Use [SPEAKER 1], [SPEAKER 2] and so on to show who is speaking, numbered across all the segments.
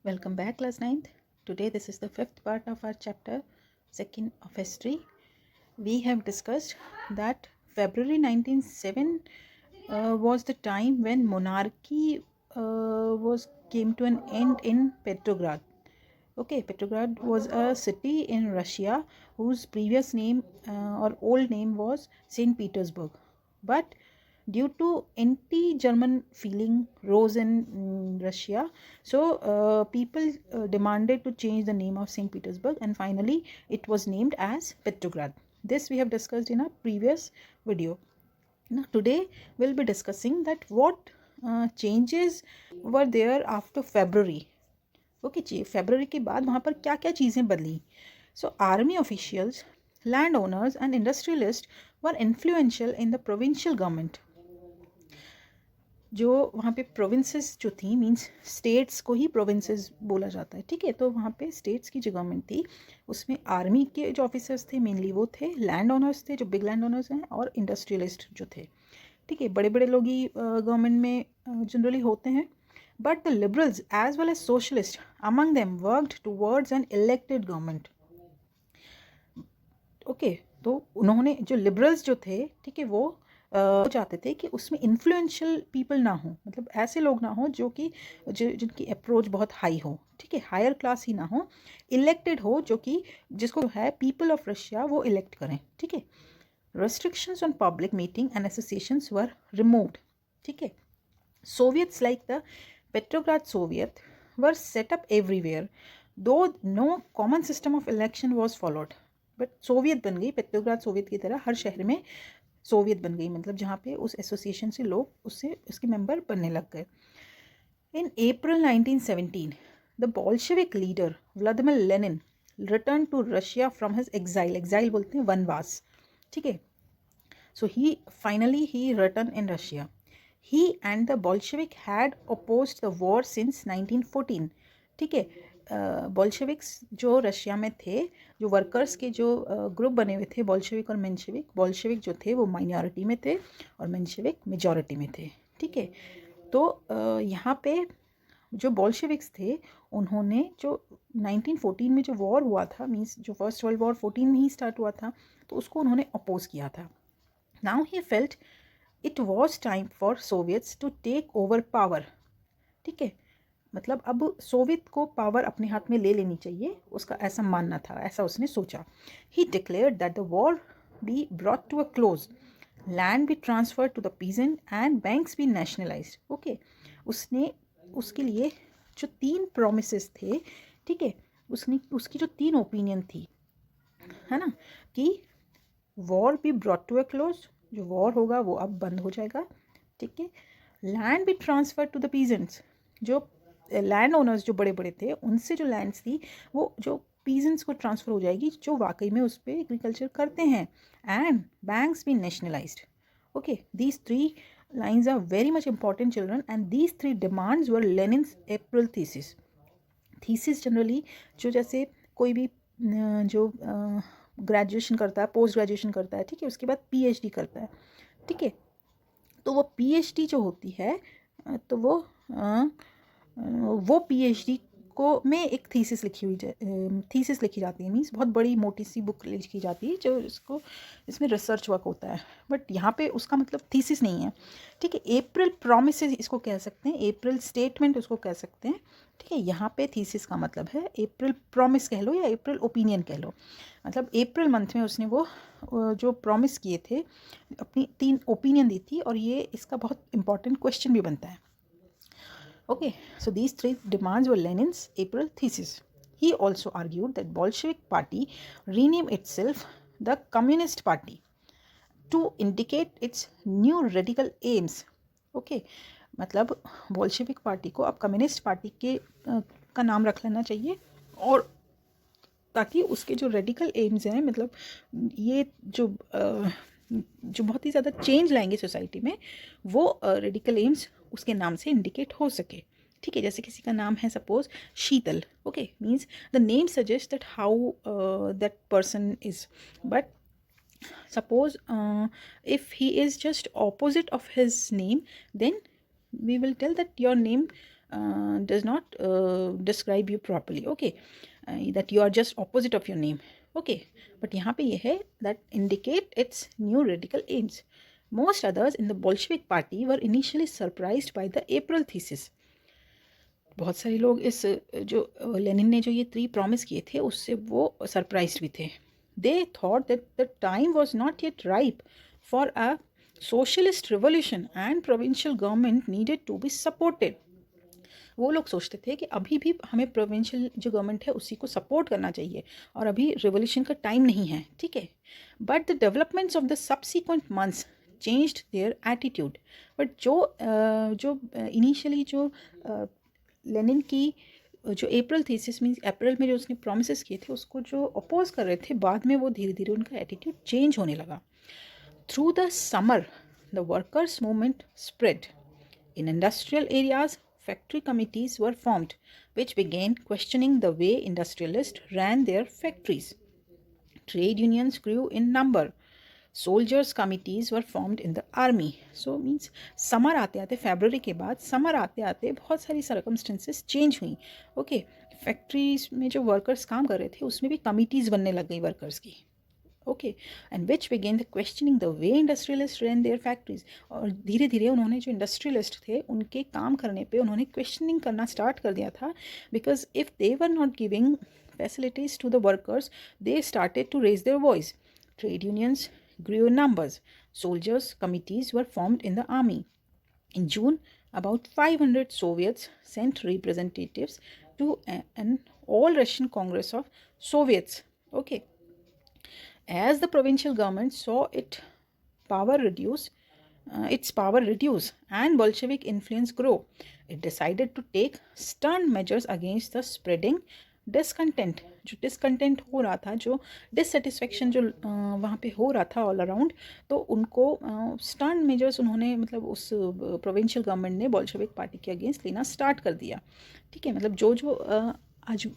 [SPEAKER 1] Welcome back, class 9th. Today, this is the fifth part of our chapter, second of history. We have discussed that February 1907 was the time when monarchy was came to an end in Petrograd. Okay, Petrograd was a city in Russia whose previous name or old name was St. Petersburg. But due to anti-German feeling rose in Russia, so people demanded to change the name of St. Petersburg, and finally it was named as Petrograd. This we have discussed in a previous video. Now today we'll be discussing that what changes were there after February. Okay जी, February के बाद वहाँ पर क्या क्या चीज़ें बदली. So army officials, land owners and industrialist were influential in the provincial government. जो वहाँ पे प्रोविंसेस जो थी, मींस स्टेट्स को ही प्रोविंसेस बोला जाता है, ठीक है. तो वहाँ पे स्टेट्स की जो गवर्नमेंट थी उसमें आर्मी के जो ऑफिसर्स थे मेनली वो थे, लैंड ओनर्स थे जो बिग लैंड ओनर्स हैं, और इंडस्ट्रियलिस्ट जो थे, ठीक है. बड़े बड़े लोग ही गवर्नमेंट में जनरली होते हैं. But the liberals as well as socialists among them worked towards an elected government. Okay, तो उन्होंने जो लिबरल्स जो थे, ठीक है, वो चाहते थे कि उसमें इन्फ्लुएंशियल पीपल ना हो, मतलब ऐसे लोग ना हो जो कि जिनकी अप्रोच बहुत हाई हो, ठीक है, हायर क्लास ही ना हो, इलेक्टेड हो, जो कि जिसको है पीपल ऑफ रशिया वो इलेक्ट करें, ठीक है. Restrictions on public meeting and associations were removed, ठीक है. Soviets like the Petrograd Soviet were set up everywhere, though no common system of election was followed. But Soviet बन गई, Petrograd Soviet की तरह हर शहर में सोवियत बन गई, मतलब जहाँ पे उस एसोसिएशन से लोग उसके मेंबर बनने लग गए. In April 1917, the Bolshevik leader Vladimir Lenin returned to Russia from his exile. Exile बोलते हैं वनवास, ठीक है. So he returned in Russia. He and the Bolshevik had opposed the war since 1914, ठीक है. बोल्शेविक्स जो रशिया में थे, जो वर्कर्स के जो ग्रुप बने हुए थे, बोल्शेविक और मेंशेविक, बोल्शेविक जो थे वो माइनॉरिटी में थे और मेंशेविक मेजॉरिटी में थे, ठीक है. तो यहाँ पे जो बोल्शेविक्स थे उन्होंने जो 1914 में जो वॉर हुआ था, मीन्स जो फर्स्ट वर्ल्ड वॉर 14 में ही स्टार्ट हुआ था, तो उसको उन्होंने अपोज किया था. Now he felt it was time for soviets to take over power, ठीक है. मतलब अब सोवियत को पावर अपने हाथ में ले लेनी चाहिए, उसका ऐसा मानना था, ऐसा उसने सोचा. He declared that the war be brought to a close, land be transfer to the peasant and banks be nationalised. Okay, उसने उसके लिए जो 3 प्रोमिसेस थे, ठीक है, उसकी जो 3 ओपिनियन थी, है ना, कि war be brought to a close, जो वॉर होगा वो अब बंद हो जाएगा, ठीक है. Land be transfer to the peasants, जो लैंड ओनर्स जो बड़े बड़े थे उनसे जो लैंड्स थी वो जो पीजेंट्स को ट्रांसफ़र हो जाएगी जो वाकई में उस पर एग्रीकल्चर करते हैं. And banks be nationalised. Okay, these 3 lines are very much important, children, and these 3 demands were Lenin's April thesis. Thesis generally जो जैसे कोई भी जो ग्रेजुएशन करता है, पोस्ट ग्रेजुएशन करता है, ठीक है, उसके बाद पीएचडी करता है, ठीक है. तो वो पीएचडी जो होती है, तो वो पीएचडी को में एक थीसिस लिखी जाती है, मीन्स बहुत बड़ी मोटी सी बुक लिखी जाती है जो इसमें रिसर्च वर्क होता है. बट यहाँ पे उसका मतलब थीसिस नहीं है, ठीक है. अप्रैल प्रॉमिसेस इसको कह सकते हैं, अप्रैल स्टेटमेंट उसको कह सकते हैं, ठीक है. यहाँ पे थीसिस का मतलब है अप्रैल प्रॉमिस कह लो या अप्रैल ओपिनियन कह लो. मतलब अप्रैल मंथ में उसने वो जो प्रॉमिस किए थे, अपनी 3 ओपिनियन दी थी, और ये इसका बहुत इंपॉर्टेंट क्वेश्चन भी बनता है. Okay, so these 3 demands were Lenin's April thesis. He also argued that Bolshevik party rename itself the Communist Party to indicate its new radical aims. Okay, मतलब बोल्शेविक पार्टी को अब कम्युनिस्ट पार्टी के का नाम रख लेना चाहिए, और ताकि उसके जो रेडिकल एम्स हैं, मतलब ये जो बहुत ही ज़्यादा चेंज लाएंगे सोसाइटी में, वो रेडिकल एम्स उसके नाम से इंडिकेट हो सके, ठीक है. जैसे किसी का नाम है suppose Sheetal, okay, means the name suggest that how that person is. But suppose if he is just opposite of his name, then we will tell that your name does not describe you properly, okay, that you are just opposite of your name, okay, but यहाँ पे ये है that indicate its new radical aims. Most others in the Bolshevik party were initially surprised by the April thesis. बहुत सारे लोग इस जो Lenin ने जो ये 3 प्रॉमिस किए थे उससे वो सरप्राइज्ड भी थे. They thought that the time was not yet ripe for a socialist revolution and provincial government needed to be supported. वो लोग सोचते थे कि अभी भी हमें प्रोविंशियल जो गवर्नमेंट है उसी को सपोर्ट करना चाहिए और अभी रिवोल्यूशन का टाइम नहीं है, ठीक है. But the developments of the subsequent months changed their attitude. But जो इनिशियली जो लेनिन की जो अप्रैल थीसिस मीन्स अप्रैल में जो उसने प्रोमिस किए थे उसको जो अपोज कर रहे थे, बाद में वो धीरे धीरे उनका एटीट्यूड चेंज होने लगा. Through the summer the workers movement spread. In industrial areas factory committees were formed which began questioning the way industrialists ran their factories. Trade unions grew in number. Soldiers committees were formed in the army. So means summer आते आते फरवरी के बाद summer आते आते बहुत सारी circumstances change हुई, okay. Factories में जो वर्कर्स काम कर रहे थे उसमें भी कमिटीज़ बनने लग गई वर्कर्स की, okay, and which began the questioning the way industrialist run their factories. और धीरे धीरे उन्होंने जो इंडस्ट्रियलिस्ट थे उनके काम करने पे उन्होंने क्वेश्चनिंग करना स्टार्ट कर दिया था, because if they were not giving facilities to the workers they started to raise their voice. Trade unions grew in numbers. Soldiers committees were formed in the army. In June, about 500 Soviets sent representatives to an all-Russian Congress of Soviets. Okay. As the provincial government saw its power reduce and Bolshevik influence grow, it decided to take stern measures against the spreading discontent. जो discontent हो रहा था, जो dissatisfaction जो वहाँ पे हो रहा था ऑल अराउंड, तो उनको स्टर्न मेजर्स उन्होंने मतलब उस प्रोविंशियल गवर्नमेंट ने बोल्शेविक पार्टी के अगेंस्ट लेना स्टार्ट कर दिया, ठीक है. मतलब जो आज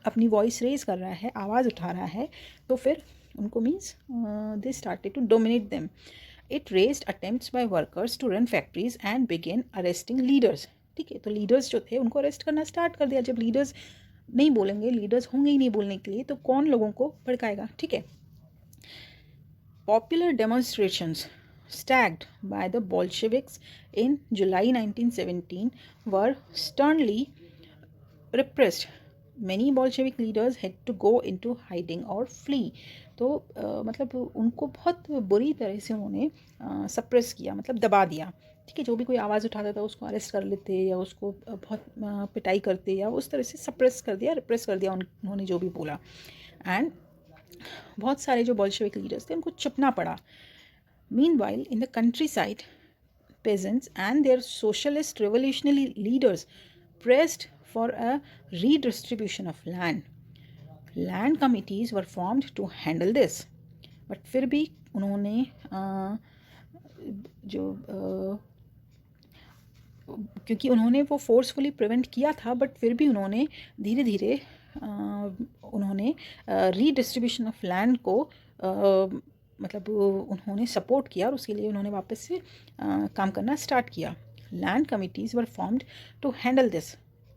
[SPEAKER 1] अपनी वॉइस रेज कर रहा है, आवाज़ उठा रहा है, तो फिर उनको means they started to dominate them. It raised attempts by workers to run factories and began arresting leaders, ठीक है. तो लीडर्स जो थे उनको अरेस्ट करना स्टार्ट कर दिया. जब लीडर्स नहीं बोलेंगे, लीडर्स होंगे ही नहीं बोलने के लिए, तो कौन लोगों को भड़काएगा, ठीक है. Popular demonstrations staged by the Bolsheviks in July 1917 were sternly repressed. Many Bolshevik leaders had to go into hiding or flee. तो मतलब उनको बहुत बुरी तरह से उन्होंने सप्रेस किया, मतलब दबा दिया, ठीक है. जो भी कोई आवाज़ उठाता था उसको अरेस्ट कर लेते या उसको बहुत पिटाई करते या उस तरह से सप्रेस कर दिया, रिप्रेस कर दिया उन्होंने जो भी बोला. एंड बहुत सारे जो बोल्शेविक लीडर्स थे उनको चुपना पड़ा. Meanwhile in the country side peasants and their socialist revolutionary leaders pressed for a redistribution of land. Land committees were formed to handle this. But फिर भी उन्होंने क्योंकि उन्होंने वो फोर्सफुली प्रिवेंट किया था, बट फिर भी उन्होंने धीरे धीरे उन्होंने रीडिस्ट्रीब्यूशन ऑफ लैंड को मतलब उन्होंने सपोर्ट किया और उसके लिए उन्होंने वापस से काम करना स्टार्ट किया. Land committees were formed to handle this.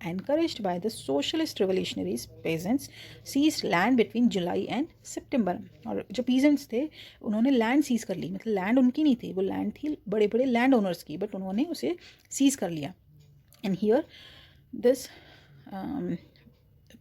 [SPEAKER 1] Encouraged by the socialist revolutionaries, peasants seized land between July and September. और जो peasants थे उन्होंने land seize कर ली, मतलब land उनकी नहीं थी, वो land थी बड़े बड़े land owners की, बट उन्होंने उसे seize कर लिया. And here this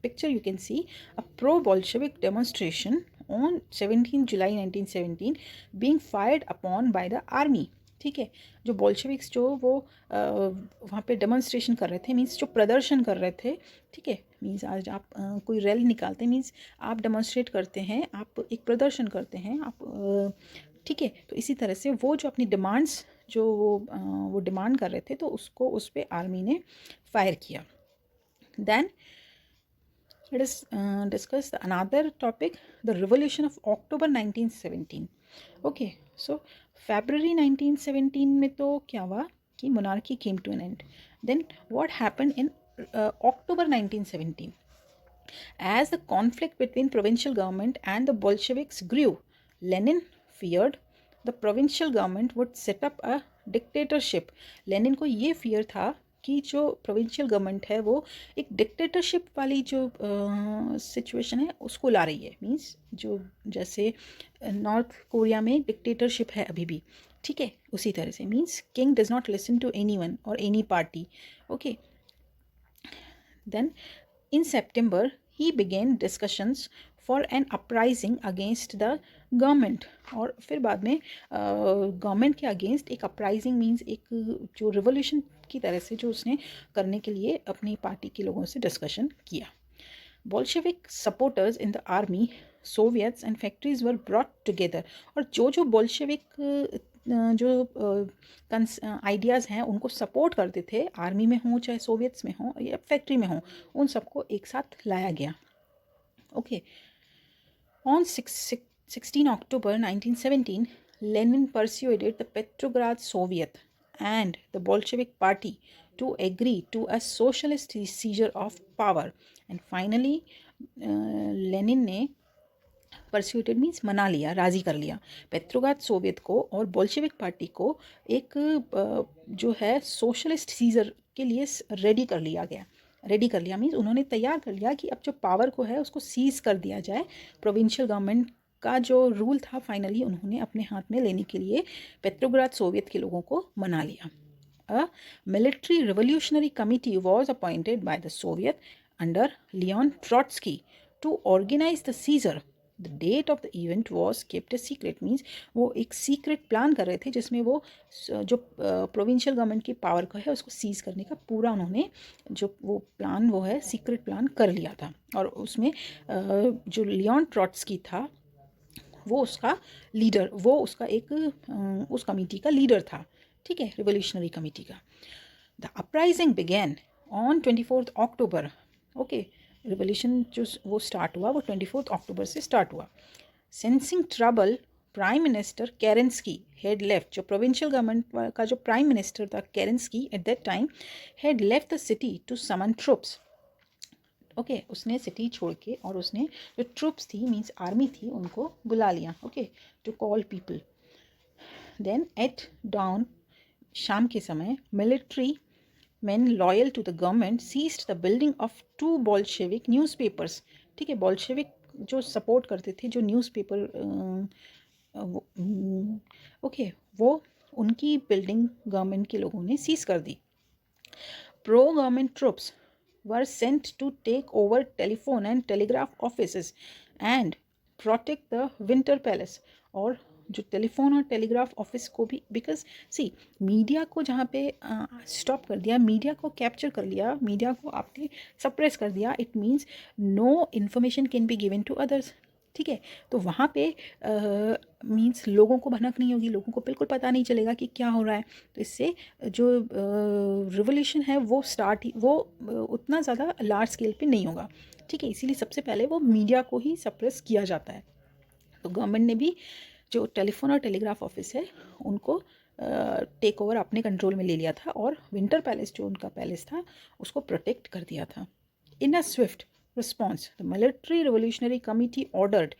[SPEAKER 1] picture you can see a pro-Bolshevik demonstration on 17 July 1917 being fired upon by the army. ठीक है. जो बोल्शेविक्स जो वो वहाँ पे डेमोन्स्ट्रेशन कर रहे थे, मीन्स जो प्रदर्शन कर रहे थे, ठीक है. मीन्स आज आप कोई रैली निकालते हैं, मीन्स आप डेमोन्स्ट्रेट करते हैं, आप एक प्रदर्शन करते हैं, आप ठीक है. तो इसी तरह से वो जो अपनी डिमांड्स जो वो डिमांड कर रहे थे, तो उसको उस पर आर्मी ने फायर किया. Then let us discuss another topic, the revolution of October 1917. okay, so February 1917 में तो क्या हुआ कि monarchy came to an end. Then what happened in October 1917? As the conflict between provincial government and the Bolsheviks grew, Lenin feared the provincial government would set up a dictatorship. Lenin को ये fear था कि जो provincial government है वो एक dictatorship वाली जो सिचुएशन है उसको ला रही है। मींस जो जैसे नॉर्थ कोरिया में डिक्टेटरशिप है अभी भी, ठीक है, उसी तरह से means king does not listen to anyone or any party. Okay, then in September he began discussions for an uprising against the government. और फिर बाद में गवर्नमेंट के अगेंस्ट एक अपराइजिंग मीन्स एक जो रिवोल्यूशन की तरह से जो उसने करने के लिए अपनी पार्टी के लोगों से डिस्कशन किया। Bolshevik supporters in the army, Soviets and factories were brought together. और जो बोल्शेविक जो आइडियाज़ हैं उनको सपोर्ट करते थे, आर्मी में हों चाहे सोवियट्स में हों या फैक्ट्री में हों, उन सबको एक साथ लाया गया। Okay, on 16 October 1917, Lenin persuaded the Petrograd Soviet and the Bolshevik Party to agree to a socialist seizure of power. And finally, Lenin ने परस्यूटेड मीन्स मना लिया, राज़ी कर लिया पेट्रोग्राद सोवियत को और बोल्शेविक पार्टी को एक जो है सोशलिस्ट सीजर के लिए रेडी कर लिया मीन्स उन्होंने तैयार कर लिया कि अब जो पावर को है उसको सीज़ कर दिया जाए। प्रोविंशियल गवर्नमेंट का जो रूल था फाइनली उन्होंने अपने हाथ में लेने के लिए पेट्रोग्राद सोवियत के लोगों को मना लिया। A military revolutionary committee was appointed by the Soviet under Leon Trotsky to organise the seizure. The date of the event was kept a secret means वो एक सीक्रेट प्लान कर रहे थे जिसमें वो जो प्रोविंशियल गवर्नमेंट की पावर का है उसको सीज़ करने का पूरा उन्होंने जो वो प्लान वो है सीक्रेट प्लान कर लिया था। और उसमें जो लियोन ट्रॉट्स्की था वो उसका लीडर, वो उसका एक उस कमेटी का लीडर था, ठीक है, रिवोल्यूशनरी कमेटी का। The uprising began on 24 October. Okay, revolution जो वो स्टार्ट हुआ वो 24 अक्टूबर से स्टार्ट हुआ। Sensing trouble, prime minister Kerensky had left. जो प्रोविंशियल गवर्नमेंट का जो प्राइम मिनिस्टर था Kerensky at that time had left the city to summon troops. Okay, उसने सिटी छोड़ के और उसने जो ट्रूप्स थी मीन्स आर्मी थी उनको बुला लिया। Okay, to call people. Then at dawn, शाम के समय, military men loyal to the government seized the building of two Bolshevik newspapers। ठीक है, बोल्शेविक जो सपोर्ट करते थे जो न्यूज़पेपर ओके वो उनकी बिल्डिंग गवर्नमेंट के लोगों ने सीज कर दी। Pro government troops were sent to take over telephone and telegraph offices and protect the winter palace. और जो टेलीफोन और टेलीग्राफ ऑफिस को भी, बिकॉज सी मीडिया को जहाँ पे स्टॉप कर दिया, मीडिया को कैप्चर कर लिया, मीडिया को आपने सप्रेस कर दिया, it means no information can be given to others. ठीक है, तो वहाँ पे मीन्स लोगों को भनक नहीं होगी, लोगों को बिल्कुल पता नहीं चलेगा कि क्या हो रहा है। तो इससे जो रिवोल्यूशन है वो स्टार्ट ही वो उतना ज़्यादा लार्ज स्केल पे नहीं होगा। ठीक है, इसीलिए सबसे पहले वो मीडिया को ही सप्रेस किया जाता है। तो गवर्नमेंट ने भी जो टेलीफोन और टेलीग्राफ ऑफिस है उनको टेक ओवर अपने कंट्रोल में ले लिया था और विंटर पैलेस जो उनका पैलेस था उसको प्रोटेक्ट कर दिया था। In a swift response the military revolutionary committee ordered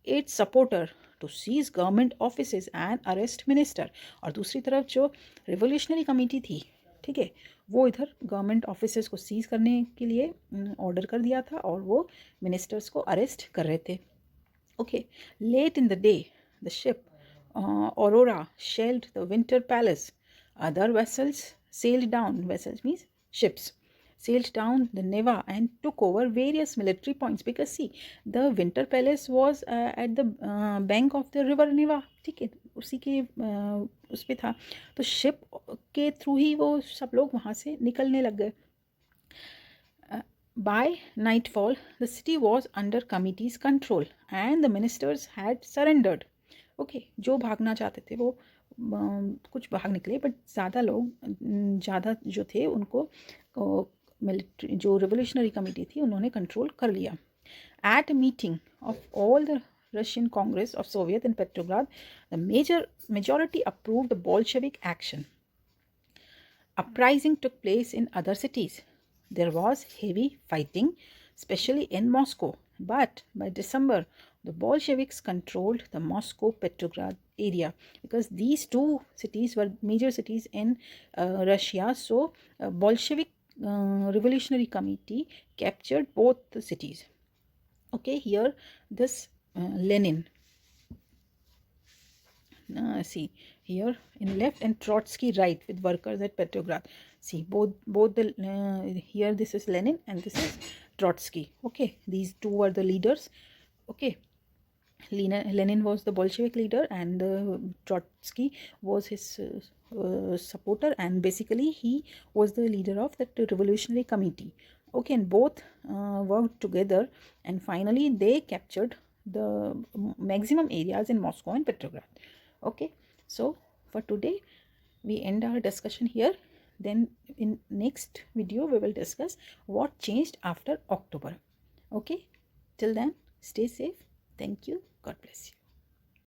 [SPEAKER 1] its supporter to seize government offices and arrest minister. और दूसरी तरफ जो रिवोल्यूशनरी कमेटी थी, ठीक है, वो इधर गवर्नमेंट ऑफिसेज को सीज करने के लिए ऑर्डर कर दिया था और वो मिनिस्टर्स को अरेस्ट कर रहे थे। Okay, late in the day the ship Aurora shelled the Winter Palace. Other vessels sailed down. Vessels means ships. Sailed down the Neva and took over various military points. Because see, the Winter Palace was at the bank of the river Neva. ठीक है, उसी के उस पे था, तो ship के through ही वो सब लोग वहाँ से निकलने लग गए। By nightfall, the city was under committee's control and the ministers had surrendered. Okay, जो भागना चाहते थे वो कुछ भाग निकले, बट ज़्यादा जो थे उनको मिलिट्री जो रिवोल्यूशनरी कमेटी थी उन्होंने कंट्रोल कर लिया। At meeting of all the Russian Congress of Soviet in Petrograd the majority approved the Bolshevik action. Uprising took place in other cities. There was heavy fighting, especially in Moscow, but by December the Bolsheviks controlled the Moscow-Petrograd area, because these two cities were major cities in Russia. So Bolshevik Revolutionary Committee captured both the cities. Okay, here this Lenin. See here in left, and Trotsky right, with workers at Petrograd. See both the here this is Lenin and this is Trotsky. Okay, these two are the leaders. Okay, Lenin was the Bolshevik leader, and Trotsky was his supporter, and basically he was the leader of that revolutionary committee. Okay, and both worked together, and finally they captured the maximum areas in Moscow and Petrograd. Okay, so for today we end our discussion here. Then in next video we will discuss what changed after October. Okay, till then stay safe. Thank you. God bless you.